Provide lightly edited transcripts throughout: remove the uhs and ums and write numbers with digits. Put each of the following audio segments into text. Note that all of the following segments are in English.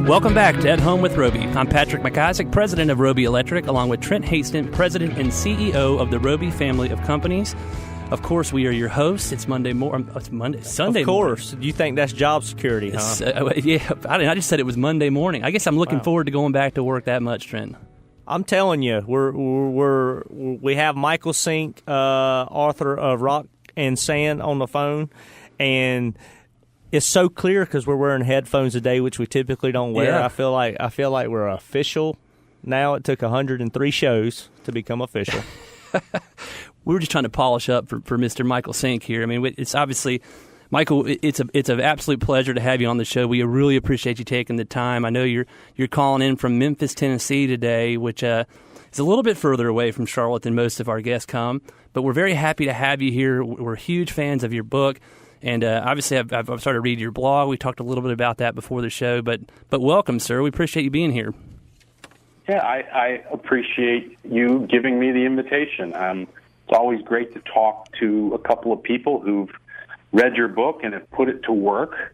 Welcome back to At Home with Roby. I'm Patrick McIsaac, president of Roby Electric, along with Trent Haston, president and CEO of the Roby family of companies. Of course, we are your hosts. It's Sunday morning. Of course. You think that's job security, huh? Yeah, I just said it was Monday morning. I guess I'm looking forward to going back to work that much, Trent. I'm telling you, we have Michael Synk, author of Rock and Sand, on the phone, and it's so clear because we're wearing headphones today, which we typically don't wear. Yeah. I feel like we're official now. It took 103 shows to become official. We were just trying to polish up for Mr. Michael Synk here. I mean, it's obviously, Michael, it's an absolute pleasure to have you on the show. We really appreciate you taking the time. I know you're calling in from Memphis, Tennessee today, which is a little bit further away from Charlotte than most of our guests come. But we're very happy to have you here. We're huge fans of your book. And obviously, I've started reading your blog. We talked a little bit about that before the show. But welcome, sir. We appreciate you being here. Yeah, I appreciate you giving me the invitation. It's always great to talk to a couple of people who've read your book and have put it to work.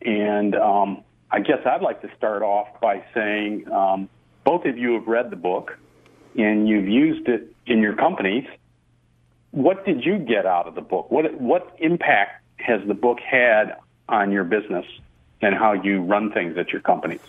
And I guess I'd like to start off by saying both of you have read the book and you've used it in your companies. What did you get out of the book? What impact has the book had on your business and how you run things at your companies?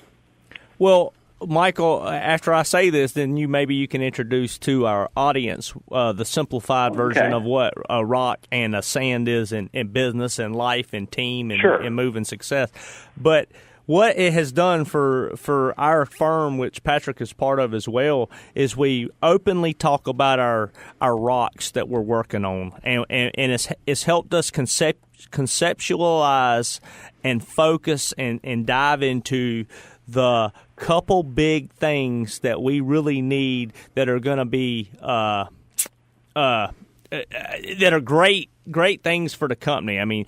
Well, Michael, after I say this, then maybe you can introduce to our audience the simplified version of what a rock and a sand is in business and life and team and, and moving success. But what it has done for our firm, which Patrick is part of as well, is we openly talk about our rocks that we're working on, and it's helped us conceptualize and focus and dive into the couple big things that we really need that are going to be that are great things for the company. I mean,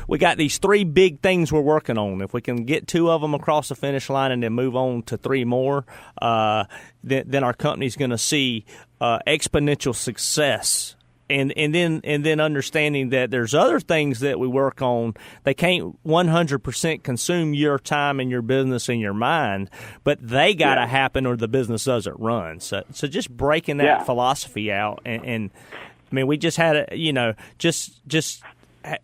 we got these three big things we're working on. If we can get two of them across the finish line and then move on to three more, then our company's going to see exponential success. And then understanding that there's other things that we work on, they can't 100% consume your time and your business and your mind, but they got to happen or the business doesn't run. So just breaking that philosophy out, and I mean, we just had just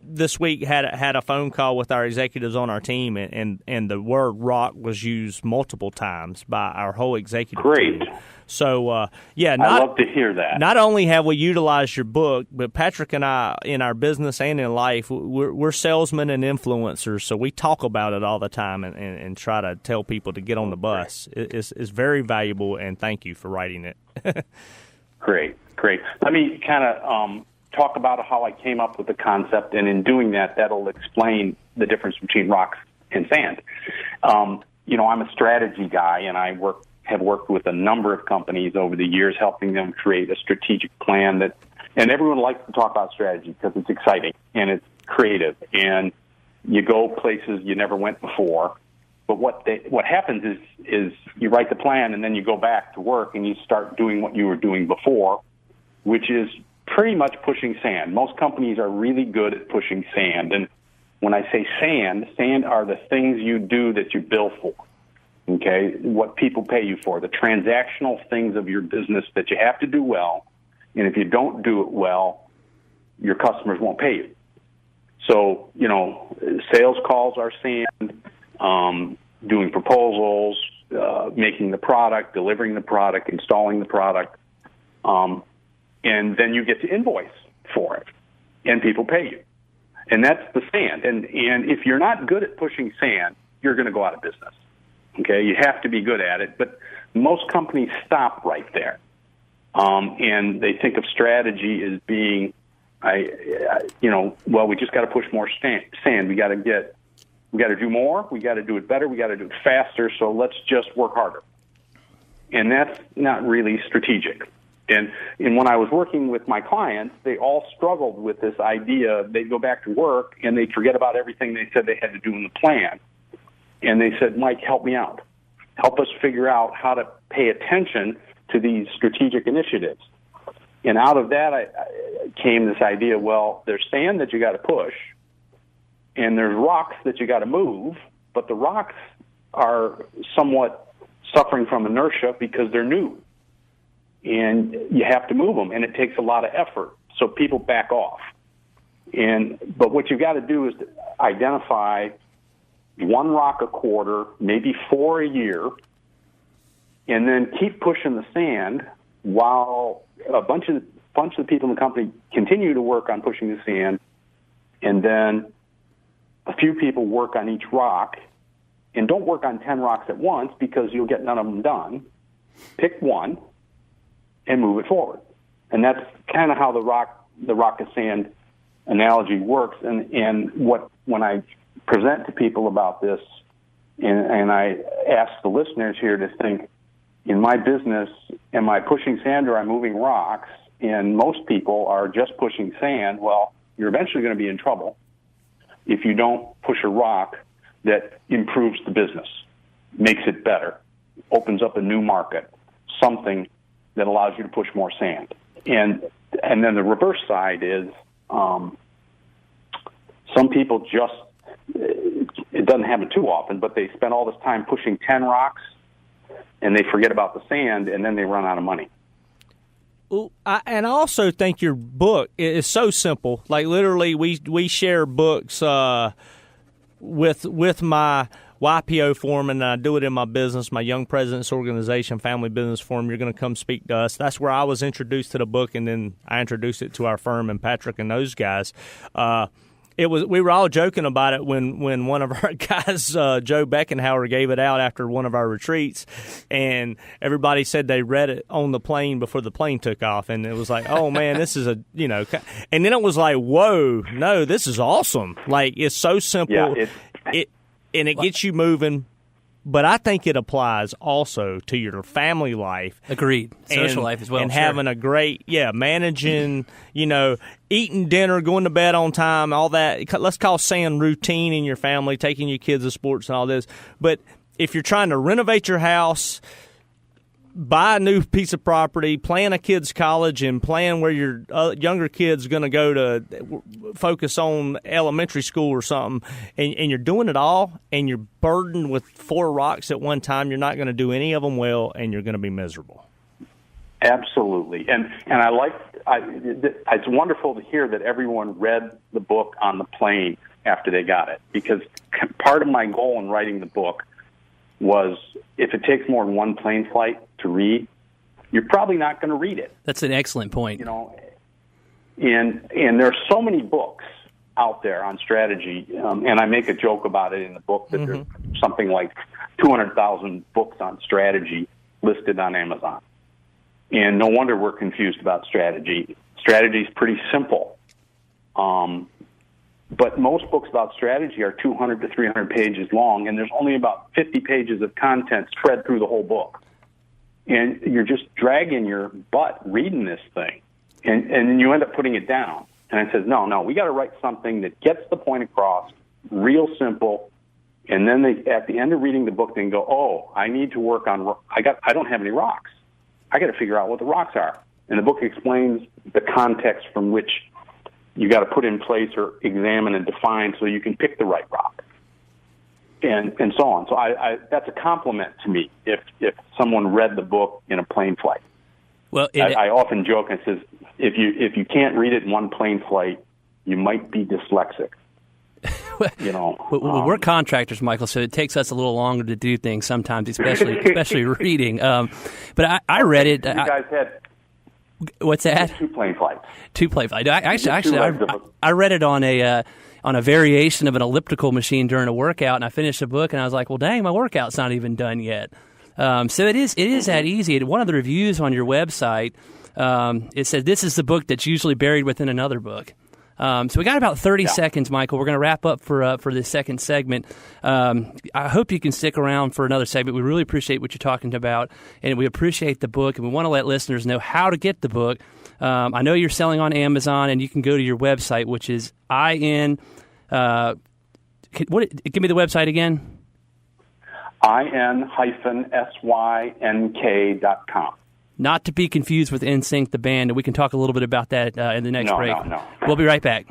this week had a phone call with our executives on our team, and the word rock was used multiple times by our whole executive team. So, I love to hear that. Not only have we utilized your book, but Patrick and I, in our business and in life, we're salesmen and influencers, so we talk about it all the time and try to tell people to get on the bus. It's very valuable, and thank you for writing it. Great. Let me kind of talk about how I came up with the concept, and in doing that, that'll explain the difference between rocks and sand. I'm a strategy guy, and I have worked with a number of companies over the years, helping them create a strategic plan and everyone likes to talk about strategy because it's exciting and it's creative, and you go places you never went before. But what happens is you write the plan and then you go back to work and you start doing what you were doing before, which is pretty much pushing sand. Most companies are really good at pushing sand. And when I say sand are the things you do that you bill for, okay? What people pay you for, the transactional things of your business that you have to do well. And if you don't do it well, your customers won't pay you. So, sales calls are sand, doing proposals, making the product, delivering the product, installing the product. And then you get to invoice for it, and people pay you. And that's the sand. And if you're not good at pushing sand, you're going to go out of business. Okay, you have to be good at it. But most companies stop right there, and they think of strategy as being, we just got to push more sand. We got to do more. We got to do it better. We got to do it faster. So let's just work harder. And that's not really strategic. And when I was working with my clients, they all struggled with this idea. They'd go back to work, and they'd forget about everything they said they had to do in the plan. And they said, Mike, help me out. Help us figure out how to pay attention to these strategic initiatives. And out of that came this idea, well, there's sand that you got to push, and there's rocks that you got to move, but the rocks are somewhat suffering from inertia because they're new. And you have to move them, and it takes a lot of effort. So people back off. But what you've got to do is identify 1 rock a quarter, maybe 4 a year, and then keep pushing the sand while a bunch of the people in the company continue to work on pushing the sand, and then a few people work on each rock. And don't work on 10 rocks at once because you'll get none of them done. Pick one and move it forward. And that's kind of how the rock and sand analogy works. And when I present to people about this, and I ask the listeners here to think, in my business, am I pushing sand or am I moving rocks? And most people are just pushing sand. Well, you're eventually going to be in trouble if you don't push a rock that improves the business, makes it better, opens up a new market, something that allows you to push more sand. And then the reverse side is some people just, it doesn't happen too often, but they spend all this time pushing 10 rocks and they forget about the sand, and then they run out of money. Well, I also think your book is so simple. Like literally, we share books with my YPO forum, and I do it in my business, my Young Presidents Organization Family Business Forum. You're going to come speak to us. That's where I was introduced to the book, and then I introduced it to our firm and Patrick and those guys. We were all joking about it when one of our guys, Joe Beckenhauer, gave it out after one of our retreats, and everybody said they read it on the plane before the plane took off, and it was like, oh man, this is and then it was like, whoa, no, this is awesome. Like, it's so simple, it gets you moving. But I think it applies also to your family life. Agreed. Social life as well. And having a great, managing, eating dinner, going to bed on time, all that. Let's call sand routine in your family, taking your kids to sports and all this. But if you're trying to renovate your house, buy a new piece of property, plan a kid's college, and plan where your younger kid's going to go to focus on elementary school or something, and you're doing it all, and you're burdened with 4 rocks at one time, you're not going to do any of them well, and you're going to be miserable. Absolutely. And it's wonderful to hear that everyone read the book on the plane after they got it, because part of my goal in writing the book was, if it takes more than one plane flight to read, you're probably not going to read it. That's an excellent point. And there are so many books out there on strategy, and I make a joke about it in the book that there's something like 200,000 books on strategy listed on Amazon. And no wonder we're confused about strategy. Strategy is pretty simple. But most books about strategy are 200 to 300 pages long, and there's only about 50 pages of content spread through the whole book. And you're just dragging your butt reading this thing, and then you end up putting it down. And I said, no, we got to write something that gets the point across, real simple, and then at the end of reading the book, they can go, oh, I need to work on, I don't have any rocks. I got to figure out what the rocks are. And the book explains the context from which you got to put in place or examine and define so you can pick the right rock, and so on. So I that's a compliment to me if someone read the book in a plane flight. Well, I often joke and says, if you can't read it in one plane flight, you might be dyslexic. We're contractors, Michael, so it takes us a little longer to do things sometimes, especially reading. But I read it. You guys had. What's that? 2 plane flights. 2 plane flights. I read it on a variation of an elliptical machine during a workout, and I finished the book, and I was like, well, dang, my workout's not even done yet. So it is that easy. One of the reviews on your website, it said, this is the book that's usually buried within another book. So we got about 30 seconds, Michael. We're going to wrap up for this second segment. I hope you can stick around for another segment. We really appreciate what you're talking about, and we appreciate the book, and we want to let listeners know how to get the book. I know you're selling on Amazon, and you can go to your website, which is give me the website again. in-synk.com. Not to be confused with Synk, the band, and we can talk a little bit about that in the next break. No. We'll be right back.